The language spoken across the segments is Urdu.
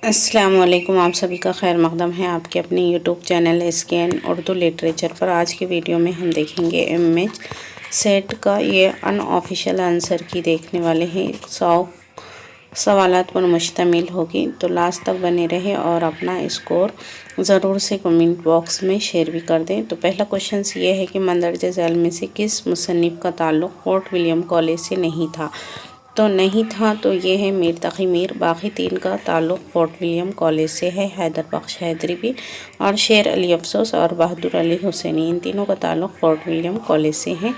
السلام علیکم، آپ سبھی کا خیر مقدم ہے آپ کے اپنے YouTube channel SKN Urdu literature پر۔ آج کی ویڈیو میں ہم دیکھیں گے MH سیٹ کا یہ ان آفیشیل آنسر کی دیکھنے والے ہیں۔ 100 سوالات پر مشتمل ہوگی، تو لاسٹ تک بنے رہے اور اپنا اسکور ضرور سے کمنٹ باکس میں شیئر بھی کر دیں۔ تو پہلا کوشچن یہ ہے کہ مندرجہ ذیل میں سے کس مصنف کا تعلق فورٹ ولیم کالج سے نہیں تھا؟ تو نہیں تھا تو یہ ہے میر تقی میر۔ باقی 3 کا تعلق فورٹ ولیم کالج سے ہے، حیدر بخش حیدری بھی اور شیر علی افسوس اور بہادر علی حسینی، ان تینوں کا تعلق فورٹ ولیم کالج سے ہے۔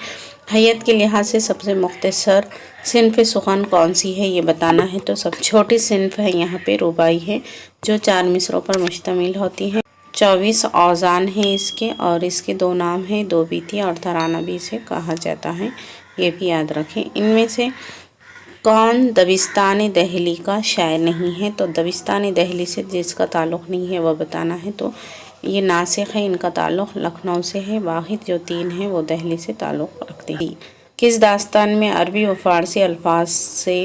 حیت کے لحاظ سے سب سے مختصر صنف سخن کون سی ہے یہ بتانا ہے، تو سب چھوٹی صنف ہے یہاں پہ رباعی ہے جو 4 مصروں پر مشتمل ہوتی ہے۔ 24 اوزان ہیں اس کے، اور اس کے 2 نام ہیں، 2 بیتی اور ترانہ بھی اسے کہا جاتا ہے، یہ بھی یاد رکھیں۔ ان میں سے کون دبستان دہلی کا شاعر نہیں ہے؟ تو دبستان دہلی سے جس کا تعلق نہیں ہے وہ بتانا ہے، تو یہ ناسخ ہے، ان کا تعلق لکھنؤ سے ہے۔ باقی جو 3 ہیں وہ دہلی سے تعلق رکھتے ہیں۔ کس داستان میں عربی و فارسی الفاظ سے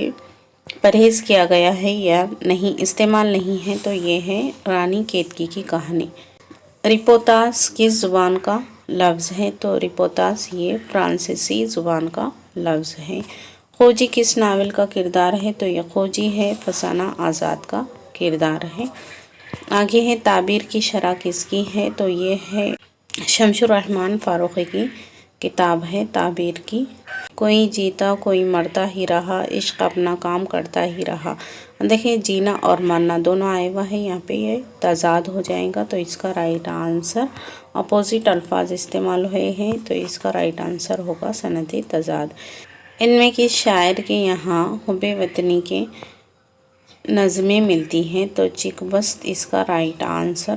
پرہیز کیا گیا ہے یا نہیں استعمال نہیں ہے؟ تو یہ ہے رانی کیتکی کی کہانی۔ رپوتاس کس زبان کا لفظ ہے؟ تو رپوتاس یہ فرانسیسی زبان کا لفظ ہے۔ خوجی کس ناول کا کردار ہے؟ تو یہ خوجی ہے فسانہ آزاد کا کردار ہے۔ آگے ہے تعبیر کی شرح کس کی ہے؟ تو یہ ہے شمس الرحمن فاروقی کی کتاب ہے تعبیر کی۔ کوئی جیتا کوئی مرتا ہی رہا، عشق اپنا کام کرتا ہی رہا۔ دیکھیں جینا اور مرنا دونوں آئے ہوا ہے، یہاں پہ یہ تضاد ہو جائے گا، تو اس کا رائٹ آنسر اپوزٹ الفاظ استعمال ہوئے ہیں، تو اس کا رائٹ آنسر ہوگا سند تضاد۔ ان میں کس شاعر کے یہاں حب وطنی کے نظمیں ملتی ہیں؟ تو چکبست اس کا رائٹ آنسر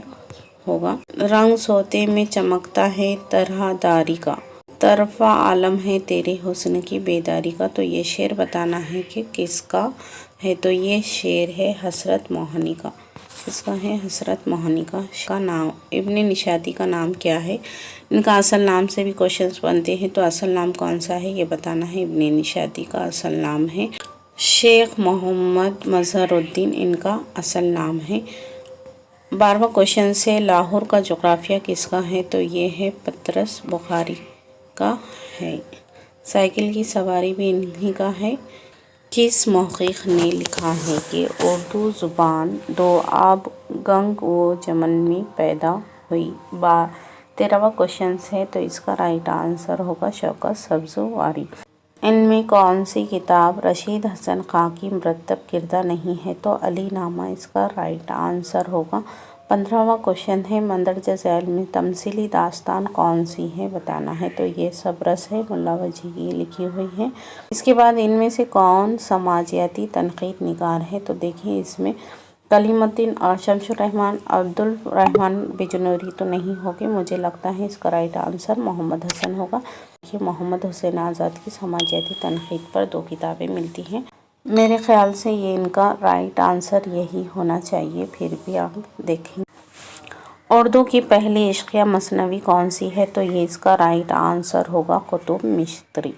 ہوگا۔ رنگ سوتے میں چمکتا ہے طرح داری کا، طرفہ عالم ہے تیرے حسن کی بیداری کا۔ تو یہ شعر بتانا ہے کہ کس کا ہے، تو یہ شعر ہے حسرت موہنی کا۔ اس کا ہے حسرت موہنی کا نام۔ ابن نشاطی کا نام کیا ہے؟ ان کا اصل نام سے بھی کوشچنز بنتے ہیں، تو اصل نام کون سا ہے یہ بتانا ہے۔ ابن نشاطی کا اصل نام ہے شیخ محمد مظہر الدین، ان کا اصل نام ہے۔ 12واں کوشچن سے لاہور کا جغرافیہ کس کا ہے؟ تو یہ ہے پطرس بخاری کا ہے۔ سائیکل کی سواری بھی انہی کا ہے۔ کس محقق نے لکھا ہے کہ اردو زبان دو آب گنگ و جمن میں پیدا ہوئی؟ 13واں کوشچن ہے، تو اس کا رائٹ آنسر ہوگا شوکت سبزواری۔ ان میں کون سی کتاب رشید حسن خاں کی مرتب کردہ نہیں ہے؟ تو علی نامہ اس کا رائٹ آنسر ہوگا۔ 15واں کوشچن ہے، مندرجہ ذیل میں تمثیلی داستان کون سی ہے بتانا ہے، تو یہ سبرس ہے، ملا وجیح کی لکھی ہوئی ہے۔ اس کے بعد ان میں سے کون سماجیاتی تنقید نگار ہے؟ تو دیکھیں اس میں کلیم الدین اور شمس الرحمن عبد الرحمن بجنوری تو نہیں ہوگے، مجھے لگتا ہے اس کا رائٹ آنسر محمد حسن ہوگا۔ محمد حسین آزاد کی سماجیاتی تنقید پر 2 کتابیں ملتی ہیں، میرے خیال سے یہ ان کا رائٹ آنسر یہی ہونا چاہیے، پھر بھی آپ دیکھیں۔ اردو کی پہلی عشقیہ مثنوی کون سی ہے؟ تو یہ اس کا رائٹ آنسر ہوگا قطب مشتری۔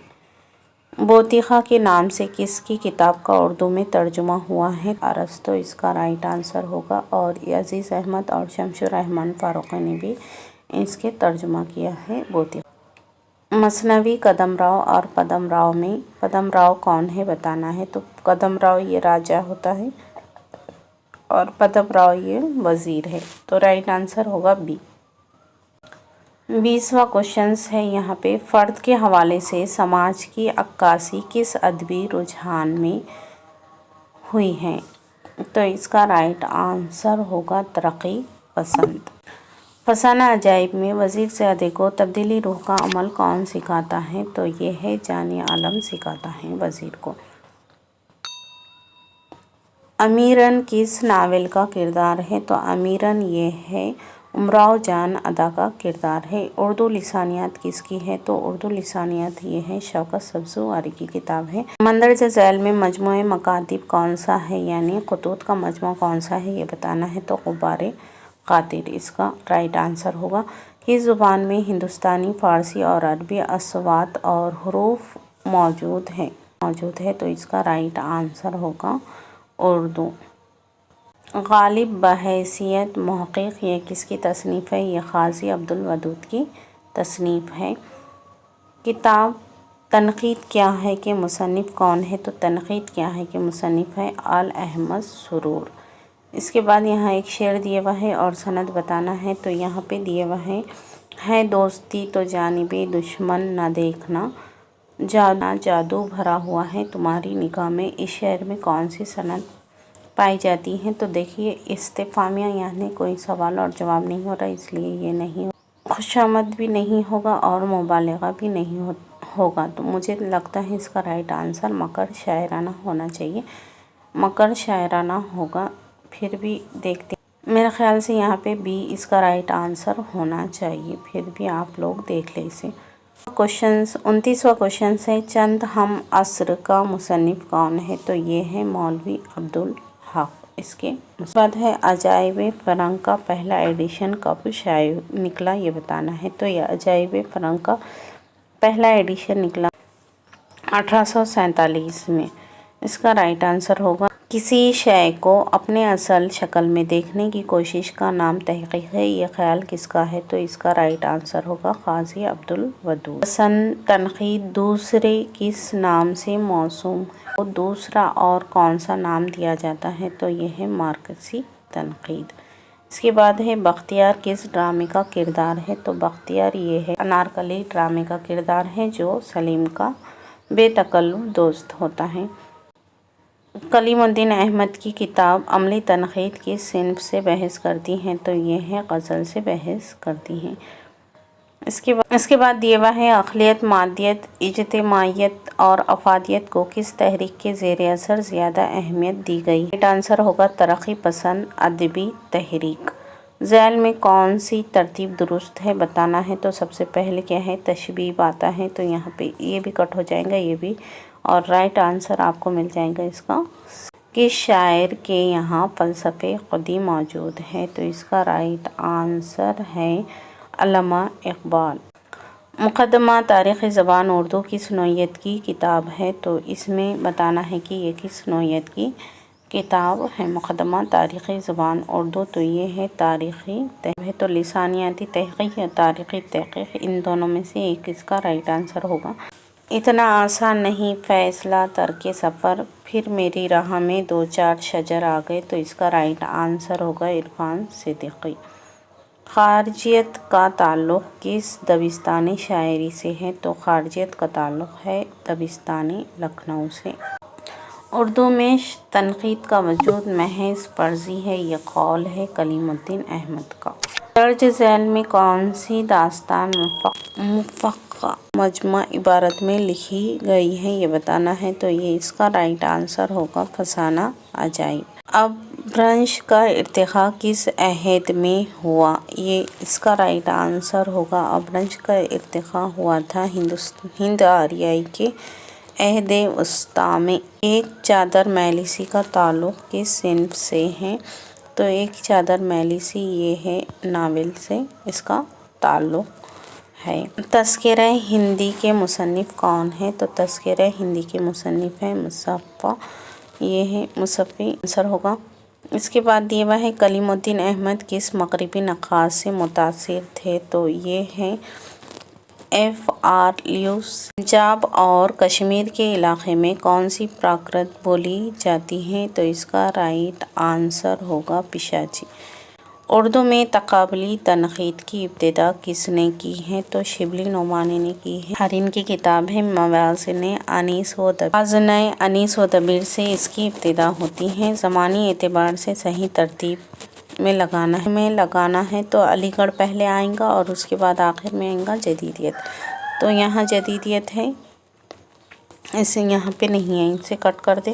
بوتیخا کے نام سے کس کی کتاب کا اردو میں ترجمہ ہوا ہے؟ ارسطو اس کا رائٹ آنسر ہوگا، اور عزیز احمد اور شمس الرحمن فاروقی نے بھی اس کے ترجمہ کیا ہے بوتیخا۔ مثنوی قدم راؤ اور پدم راؤ میں پدم راؤ کون ہے بتانا ہے، تو قدم راؤ یہ راجا ہوتا ہے اور پدم راؤ یہ وزیر ہے، تو رائٹ آنسر ہوگا بی۔ 20واں کوشچن ہے یہاں پہ، فرد کے حوالے سے سماج کی عکاسی کس ادبی رجحان میں ہوئی ہے؟ تو اس کا رائٹ آنسر ہوگا ترقی پسند۔ فسانہ عجائب میں وزیر زادے کو تبدیلی روح کا عمل کون سکھاتا ہے؟ تو یہ ہے جان عالم سکھاتا ہے وزیر کو۔ امیرن کس ناول کا کردار ہے؟ تو امیرن یہ ہے امراؤ جان ادا کا کردار ہے۔ اردو لسانیات کس کی ہے؟ تو اردو لسانیات یہ ہے شوکت سبزواری کی کتاب ہے۔ مندرجہ ذیل میں مجموعہ مکاتب کون سا ہے، یعنی خطوط کا مجموعہ کون سا ہے یہ بتانا ہے، تو غبار خاطر اس کا رائٹ آنسر ہوگا۔ کس زبان میں ہندوستانی، فارسی اور عربی اصوات اور حروف موجود ہے، تو اس کا رائٹ آنسر ہوگا اردو۔ غالب بحیثیت محقق یہ کس کی تصنیف ہے؟ یہ قاضی عبدالودود کی تصنیف ہے۔ کتاب تنقید کیا ہے کہ مصنف کون ہے؟ تو تنقید کیا ہے کہ مصنف ہے آل احمد سرور۔ اس کے بعد یہاں ایک شعر دیا ہوا ہے اور سند بتانا ہے، تو یہاں پہ دیا ہوا ہے دوستی تو جانب دشمن نہ دیکھنا، جادو بھرا ہوا ہے تمہاری نگاہ میں۔ اس شعر میں کون سی سند پائی جاتی ہیں؟ تو دیکھیے استفہامیہ یعنی کوئی سوال اور جواب نہیں ہو رہا، اس لیے یہ نہیں خوشامد بھی نہیں ہوگا اور مبالغہ بھی نہیں ہوگا، تو مجھے لگتا ہے اس کا رائٹ آنسر مکر شاعرانہ ہونا چاہیے۔ مکر شاعرانہ ہوگا، پھر بھی دیکھتے ہیں، میرے خیال سے یہاں پہ بھی اس کا رائٹ آنسر ہونا چاہیے، پھر بھی آپ لوگ دیکھ لیں اسے۔ 29واں کوشچن ہے چند ہم عصر کا مصنف کون ہے؟ تو یہ ہے مولوی عبدالحق۔ اس کے بعد ہے عجائب فرنگ کا پہلا ایڈیشن کب شائع نکلا، یہ بتانا ہے۔ تو یہ عجائب فرنگ کا پہلا ایڈیشن نکلا 1847 میں۔ اس کا رائٹ آنسر ہوگا کسی شے کو اپنے اصل شکل میں دیکھنے کی کوشش کا نام تحقیق ہے۔ یہ خیال کس کا ہے؟ تو اس کا رائٹ آنسر ہوگا قاضی عبدالودود۔ تنقید دوسرے کس نام سے موسوم ہے؟ تو دوسرا اور کون سا نام دیا جاتا ہے؟ تو یہ ہے مارکسی تنقید۔ اس کے بعد ہے بختیار کس ڈرامے کا کردار ہے؟ تو بختیار یہ ہے انارکلی ڈرامے کا کردار ہے جو سلیم کا بے تکلف دوست ہوتا ہے۔ کلیم الدین احمد کی کتاب عملی تنقید کس صنف سے بحث کرتی ہے؟ تو یہ ہے غزل سے بحث کرتی ہے۔ اس کے بعد دیے ہوا ہے عقلیت، مادیت، اجتماعیت اور افادیت کو کس تحریک کے زیر اثر زیادہ اہمیت دی گئی؟ رائٹ آنسر ہوگا ترقی پسند ادبی تحریک۔ ذیل میں کون سی ترتیب درست ہے بتانا ہے۔ تو سب سے پہلے کیا ہے تشبیب آتا ہے، تو یہاں پہ یہ بھی کٹ ہو جائے گا، یہ بھی، اور رائٹ آنسر آپ کو مل جائے گا اس کا۔ کس شاعر کے یہاں فلسفہ خودی موجود ہے؟ تو اس کا رائٹ آنسر ہے علامہ اقبال۔ مقدمہ تاریخ زبان اردو کس نوعیت کی کتاب ہے؟ تو اس میں بتانا ہے کہ یہ کس نوعیت کی کتاب ہے۔ مقدمہ تاریخ زبان اردو، تو یہ ہے تاریخی تحقیق، تو لسانیاتی تحقیق یا تاریخی تحقیق، ان دونوں میں سے ایک اس کا رائٹ آنسر ہوگا۔ اتنا آسان نہیں فیصلہ ترک سفر، پھر میری راہ میں دو چار شجر آ گئے، تو اس کا رائٹ آنسر ہوگا عرفان صدیقی۔ خارجیت کا تعلق کس دبستانی شاعری سے ہے؟ تو خارجیت کا تعلق ہے دبستانی لکھنؤ سے۔ اردو میں تنقید کا وجود محض فرضی ہے، یہ قول ہے کلیم الدین احمد کا۔ درج ذیل میں کون سی داستان مفقہ مجمع عبارت میں لکھی گئی ہے؟ یہ بتانا ہے، تو یہ اس کا رائٹ آنسر ہوگا فسانہ عجائب۔ ابرنش کا ارتقاء کس عہد میں ہوا؟ یہ اس کا رائٹ آنسر ہوگا ابرنش کا ارتقاء ہوا تھا ہند آریائی کے عہد وسطیٰ میں۔ ایک چادر میلی کا تعلق کس صنف سے ہے؟ تو ایک چادر میلی یہ ہے ناول سے اس کا تعلق ہے۔ تذکرہ ہندی کے مصنف کون ہے؟ تو تذکرہ ہندی کے مصنف ہے مصفی، یہ ہے مصفی آنسر ہوگا۔ اس کے بعد دیے ہوا ہے کلیم الدین احمد کس مغربی نقاش سے متاثر تھے؟ تو یہ ہے ایف آر لیوس۔ پنجاب اور کشمیر کے علاقے میں کون سی پراکرت بولی جاتی ہے؟ تو اس کا رائٹ آنسر ہوگا پشاچی۔ اردو میں تقابلی تنقید کی ابتدا کس نے کی ہے؟ تو شبلی نعمانی نے کی ہے، اور ان کی کتاب ہے موازنِ انیس و دبیر سے اس کی ابتدا ہوتی ہے۔ زمانی اعتبار سے صحیح ترتیب میں لگانا ہے، تو علی گڑھ پہلے آئے گا اور اس کے بعد آخر میں آئے گا جدیدیت، تو یہاں جدیدیت ہے، اسے یہاں پہ نہیں ہے، اسے کٹ کر دے،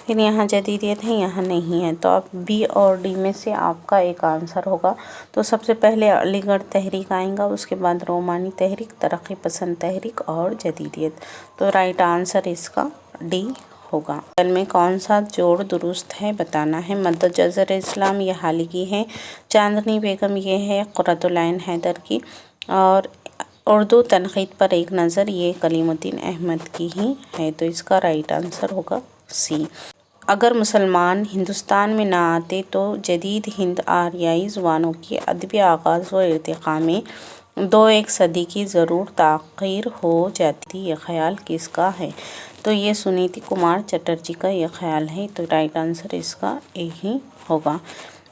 پھر یہاں جدیدیت ہے، یہاں نہیں ہے، تو اب بی اور ڈی میں سے آپ کا ایک آنسر ہوگا۔ تو سب سے پہلے علی گڑھ تحریک آئے گا، اس کے بعد رومانی تحریک، ترقی پسند تحریک اور جدیدیت، تو رائٹ آنسر اس کا ڈی ہوگا۔ ذیل میں کون سا جوڑ درست ہے بتانا ہے۔ مدد جزر اسلام یہ حالی کی ہے، چاندنی بیگم یہ ہے قرۃ العین حیدر کی، اور اردو تنقید پر ایک نظر یہ کلیم الدین احمد کی ہی ہے، تو اس کا رائٹ آنسر ہوگا سی۔ اگر مسلمان ہندوستان میں نہ آتے تو جدید ہند آریائی زبانوں کی ادبی آغاز و ارتقاء میں 2-1 صدی کی ضرور تاخیر ہو جاتی۔ یہ خیال کس کا ہے؟ تو یہ سنیتی کمار چٹرجی کا یہ خیال ہے، تو رائٹ آنسر اس کا اے ہی ہوگا۔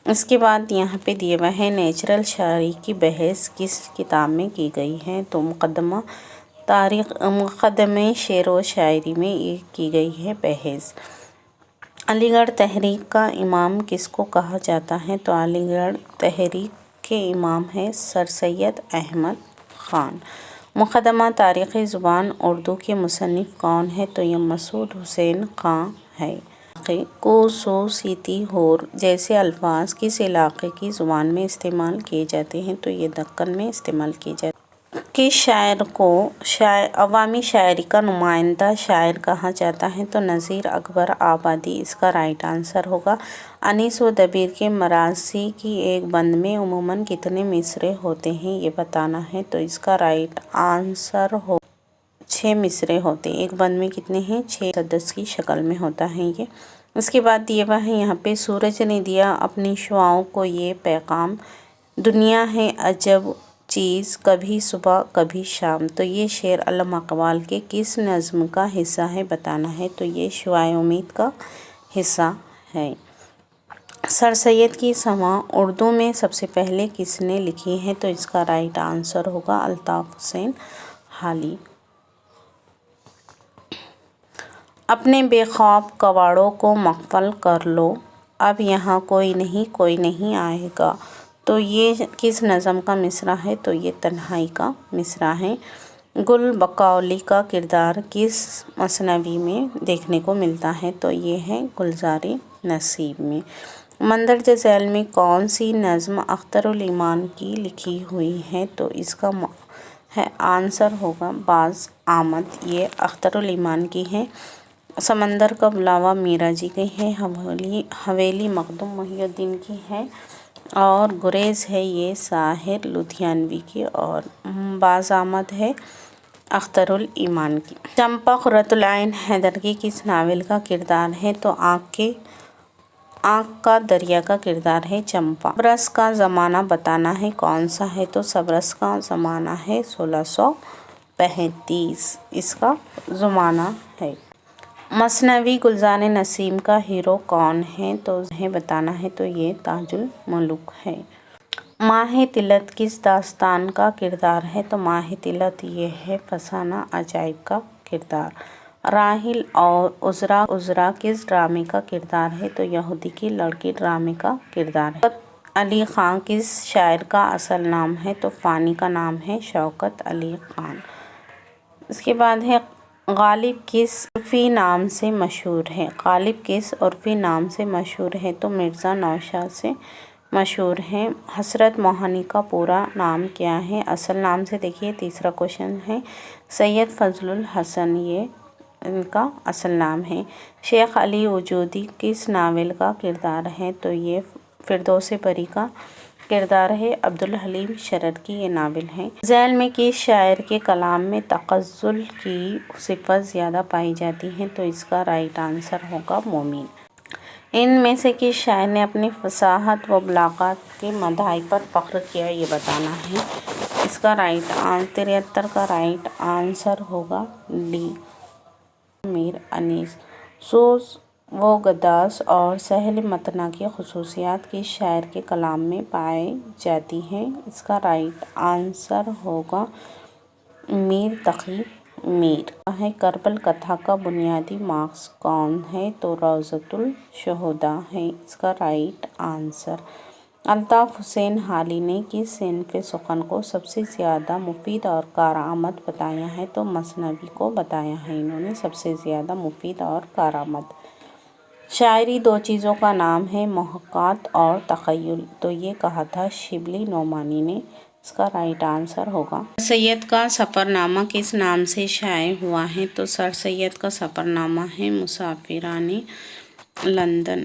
اس کے بعد یہاں پہ دیا ہوا ہے نیچرل شاعری کی بحث کس کتاب میں کی گئی ہے؟ تو مقدمہ شعر و شاعری میں یہ کی گئی ہے بحث۔ علی گڑھ تحریک کا امام کس کو کہا جاتا ہے؟ تو علی گڑھ تحریک کے امام ہیں سر سید احمد خان۔ مقدمہ تاریخی زبان اردو کے مصنف کون ہے؟ تو یہ مسعود حسین خان ہے۔ خصوصیتی ہور جیسے الفاظ کس علاقے کی زبان میں استعمال کیے جاتے ہیں؟ تو یہ دکن میں استعمال کیے جاتے ہیں۔ کس شاعر کو عوامی شاعری کا نمائندہ شاعر کہا جاتا ہے؟ تو نذیر اکبر آبادی اس کا رائٹ آنسر ہوگا۔ انیس و دبیر کے مراثی کی ایک بند میں عموماً کتنے مصرعے ہوتے ہیں یہ بتانا ہے، تو اس کا رائٹ آنسر ہوگا 6 مصرعے ہوتے ہیں۔ ایک بند میں کتنے ہیں؟ 6 مسدس کی شکل میں ہوتا ہے یہ۔ اس کے بعد دیا ہوا ہے یہاں پہ سورج نے دیا اپنی شعاعوں کو یہ پیغام، دنیا ہے عجب چیز کبھی صبح کبھی شام، تو یہ شعر علامہ اقبال کے کس نظم کا حصہ ہے بتانا ہے، تو یہ شعاع امید کا حصہ ہے۔ سر سید کی سماع اردو میں سب سے پہلے کس نے لکھی ہے؟ تو اس کا رائٹ آنسر ہوگا الطاف حسین حالی۔ اپنے بے خواب کواڑوں کو مقفل کر لو، اب یہاں کوئی نہیں آئے گا، تو یہ کس نظم کا مصرع ہے؟ تو یہ تنہائی کا مصرع ہے۔ گل بقولی کا کردار کس مثنوی میں دیکھنے کو ملتا ہے؟ تو یہ ہے گلزارِ نصیب میں۔ مندرجہ ذیل میں کون سی نظم اخترالایمان کی لکھی ہوئی ہے؟ تو اس کا آنسر ہوگا باز آمد، یہ اخترالایمان کی ہے۔ سمندر کا بلاوا میرا جی کی ہے۔ حویلی مخدوم محی الدین کی ہے، اور گریز ہے یہ ساحر لدھیانوی کی، اور باز آمد ہے اخترالایمان کی۔ چمپا قرۃ العین حیدر کی کس ناول کا کردار ہے؟ تو آنکھ کا دریا کا کردار ہے چمپا۔ صبرس کا زمانہ بتانا ہے کون سا ہے؟ تو صبرس کا زمانہ ہے 1635، اس کا زمانہ ہے۔ مثنوی گلزارِ نسیم کا ہیرو کون ہے؟ تو انہیں بتانا ہے، تو یہ تاج الملوک ہے۔ ماہ طلعت کس داستان کا کردار ہے؟ تو ماہ طلعت یہ ہے فسانہ عجائب کا کردار۔ راحل اور عذرا کس ڈرامے کا کردار ہے؟ تو یہودی کی لڑکی ڈرامے کا کردار ہے۔ شوکت علی خان کس شاعر کا اصل نام ہے؟ تو فانی کا نام ہے شوکت علی خان۔ اس کے بعد ہے غالب کس عرفی نام سے مشہور ہے؟ غالب کس عرفی نام سے مشہور ہے؟ تو مرزا نوشاد سے مشہور ہے۔ حسرت موہانی کا پورا نام کیا ہے؟ اصل نام سے دیکھیے، تیسرا کوشچن ہے سید فضل الحسن، یہ ان کا اصل نام ہے۔ شیخ علی وجودی کس ناول کا کردار ہے؟ تو یہ فردوس بری کا کردار ہے۔ عبدالحلیم شرر کی یہ ناول ہے۔ ذیل میں کس شاعر کے کلام میں تغزل کی صفت زیادہ پائی جاتی ہے؟ تو اس کا رائٹ آنسر ہوگا مومن۔ ان میں سے کس شاعر نے اپنی فصاحت و بلاغت کے مداح پر فخر کیا یہ بتانا ہے۔ اس کا 73 کا رائٹ آنسر ہوگا ڈی میر انیس۔ سوز و گداز اور سہل متناہ کی خصوصیات کس شاعر کے کلام میں پائی جاتی ہیں؟ اس کا رائٹ آنسر ہوگا میر تقی میر۔ کربل کتھا کا بنیادی ماخذ کون ہے؟ تو روضۃ الشہداء ہے اس کا رائٹ آنسر۔ الطاف حسین حالی نے کس صنف سخن کو سب سے زیادہ مفید اور کارآمد بتایا ہے؟ تو مثنوی کو بتایا ہے انہوں نے سب سے زیادہ مفید اور کارآمد۔ شاعری 2 چیزوں کا نام ہے، محاکات اور تخیل، تو یہ کہا تھا شبلی نعمانی نے، اس کا رائٹ آنسر ہوگا۔ سر سید کا سفر نامہ کس نام سے شائع ہوا ہے؟ تو سر سید کا سفر نامہ ہے مسافرانِ لندن۔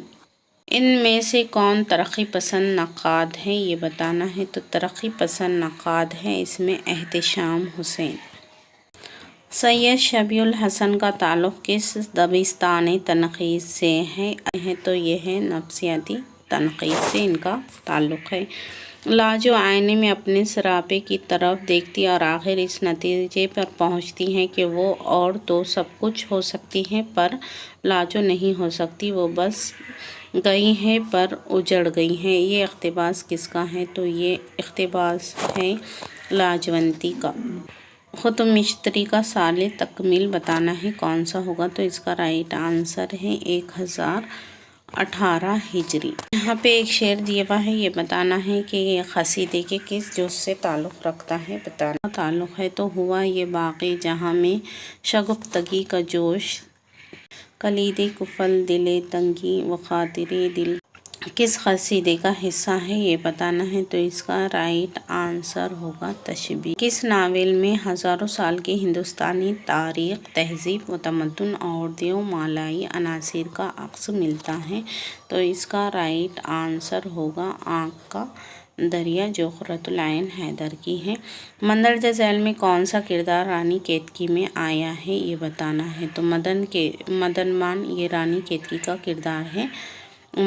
ان میں سے کون ترقی پسند نقاد ہے یہ بتانا ہے، تو ترقی پسند نقاد ہے اس میں احتشام حسین۔ سید شبیہ الحسن کا تعلق کس دبستانی تنقید سے ہے تو یہ ہے نفسیاتی تنقید سے ان کا تعلق ہے۔ لاجو آئینے میں اپنے سراپے کی طرف دیکھتی اور آخر اس نتیجے پر پہنچتی ہیں کہ وہ اور تو سب کچھ ہو سکتی ہیں پر لاجو نہیں ہو سکتی، وہ بس گئی ہیں پر اجڑ گئی ہیں۔ یہ اقتباس کس کا ہے تو یہ اقتباس ہے لاجونتی کا۔ خطب مشتری کا سال تکمیل بتانا ہے، کون سا ہوگا تو اس کا رائٹ آنسر ہے 1018 ہجری۔ یہاں پہ ایک شعر دیا ہوا ہے، یہ بتانا ہے کہ یہ قصیدے کے کس جز سے تعلق رکھتا ہے، بتانا تعلق ہے تو ہوا یہ باقی جہاں میں شگفتگی کا جوش، کلید قفل دل تنگی و خاطر دل کس قصیدے کا حصہ ہے، یہ بتانا ہے تو اس کا رائٹ آنسر ہوگا تشبیہ۔ کس ناول میں ہزاروں سال کی ہندوستانی تاریخ، تہذیب و تمدن اور دیو مالائی عناصر کا عکس ملتا ہے تو اس کا رائٹ آنسر ہوگا آنکھ کا دریا، جو قرۃ العین حیدر کی ہے۔ مندرجہ ذیل میں کون سا کردار رانی کیتکی میں آیا ہے، یہ بتانا ہے تو مدنبان یہ رانی کیتکی کا کردار ہے۔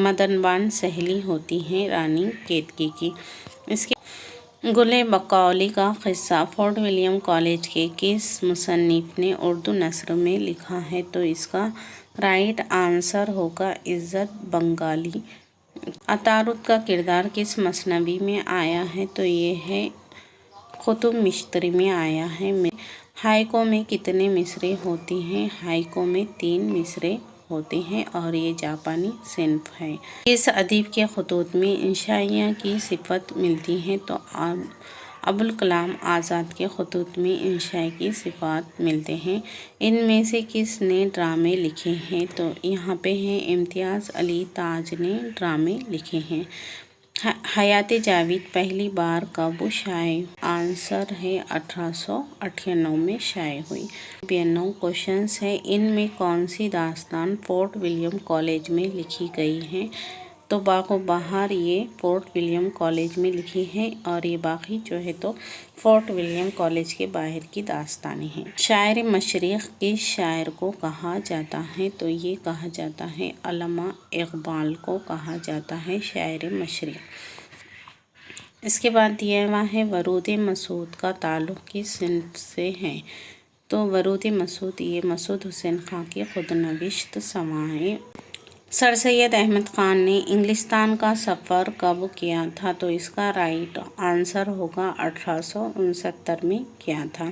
مدنبان سہیلی ہوتی ہیں رانی کیتکی کی۔ اس کے گل بقولی کا قصہ فورٹ ولیم کالج کے کس مصنف نے اردو نثر میں لکھا ہے تو اس کا رائٹ آنسر ہوگا عزت بنگالی۔ عطارد کا کردار کس مثنوی میں آیا ہے تو یہ ہے خطب مشتری میں آیا ہے۔ ہائکو میں کتنے مصرے ہوتے ہیں، ہائکو میں 3 مصرے ہوتے ہیں اور یہ جاپانی صنف ہے۔ کس ادیب کے خطوط میں انشائیہ کی صفت ملتی ہے تو ابوالکلام آزاد کے خطوط میں انشاء کی صفات ملتے ہیں۔ ان میں سے کس نے ڈرامے لکھے ہیں تو یہاں پہ ہیں امتیاز علی تاج نے ڈرامے لکھے ہیں۔ حیات جاوید پہلی بار کب شائع ہوئی، آنسر ہے 1898 میں شائع ہوئی۔ 92 کوشچنس ہے، ان میں کون سی داستان فورٹ ولیم کالج میں لکھی گئی ہے تو باغ و بہار یہ فورٹ ولیم کالج میں لکھی ہے اور یہ باقی جو ہے تو فورٹ ولیم کالج کے باہر کی داستانیں ہیں۔ شاعر مشرق کس شاعر کو کہا جاتا ہے تو یہ کہا جاتا ہے علامہ اقبال کو کہا جاتا ہے شاعر مشرق۔ اس کے بعد دیا ہوا ہے ورود مسعود کا تعلق کس صنف سے ہے تو ورود مسعود یہ مسعود حسین خاں کی خود نوشت سوانح۔ سر سید احمد خان نے انگلستان کا سفر کب کیا تھا تو اس کا رائٹ آنسر ہوگا 1869 میں کیا تھا۔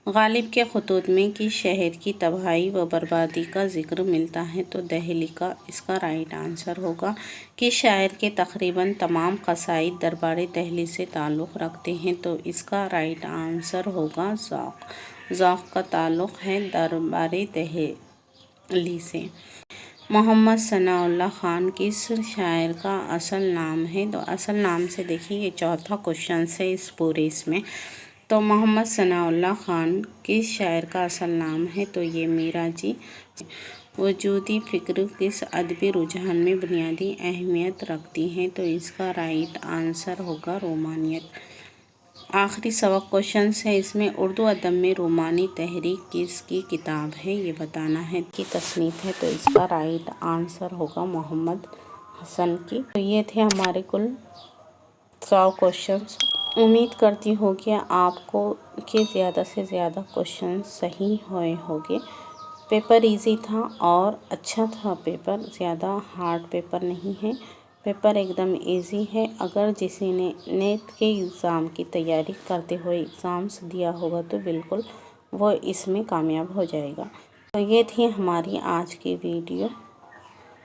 غالب کے خطوط میں کس شہر کی تباہی و بربادی کا ذکر ملتا ہے تو دہلی کا، اس کا رائٹ آنسر ہوگا۔ کس شاعر کے تقریباً تمام قصائد دربار دہلی سے تعلق رکھتے ہیں تو اس کا رائٹ آنسر ہوگا ذوق۔ ذوق کا تعلق ہے دربار دہلی سے۔ محمد ثناء اللہ خان کس شاعر کا اصل نام ہے تو اصل نام سے دیکھیے یہ چوتھا کوشچن ہے اس پورے اس میں تو محمد ثناء اللہ خان کس شاعر کا اصل نام ہے تو یہ میرا جی۔ وجودی فکر کس ادبی رجحان میں بنیادی اہمیت رکھتی ہے تو اس کا رائٹ آنسر ہوگا رومانیت۔ آخری سبق کوشچن ہے، اس میں اردو ادب میں رومانی تحریک کس کی کتاب ہے، یہ بتانا ہے کی تصنیف ہے تو اس کا رائٹ آنسر ہوگا محمد حسن کی۔ تو یہ تھے ہمارے کل 100 کوشچنس۔ امید کرتی ہوں کہ آپ کو کہ زیادہ سے زیادہ کوشچن صحیح ہوئے ہوگے۔ پیپر ایزی تھا اور اچھا تھا، پیپر زیادہ ہارڈ پیپر نہیں ہے، پیپر ایک دم ایزی ہے۔ اگر کسی نے نیٹ کے ایگزام کی تیاری کرتے ہوئے ایگزامس دیا ہوگا تو بالکل وہ اس میں کامیاب ہو جائے گا۔ تو یہ تھی ہماری آج کی ویڈیو،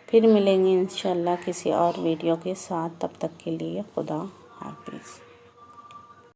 پھر ملیں گے انشاءاللہ کسی اور ویڈیو کے ساتھ، تب تک کے لیے خدا حافظ۔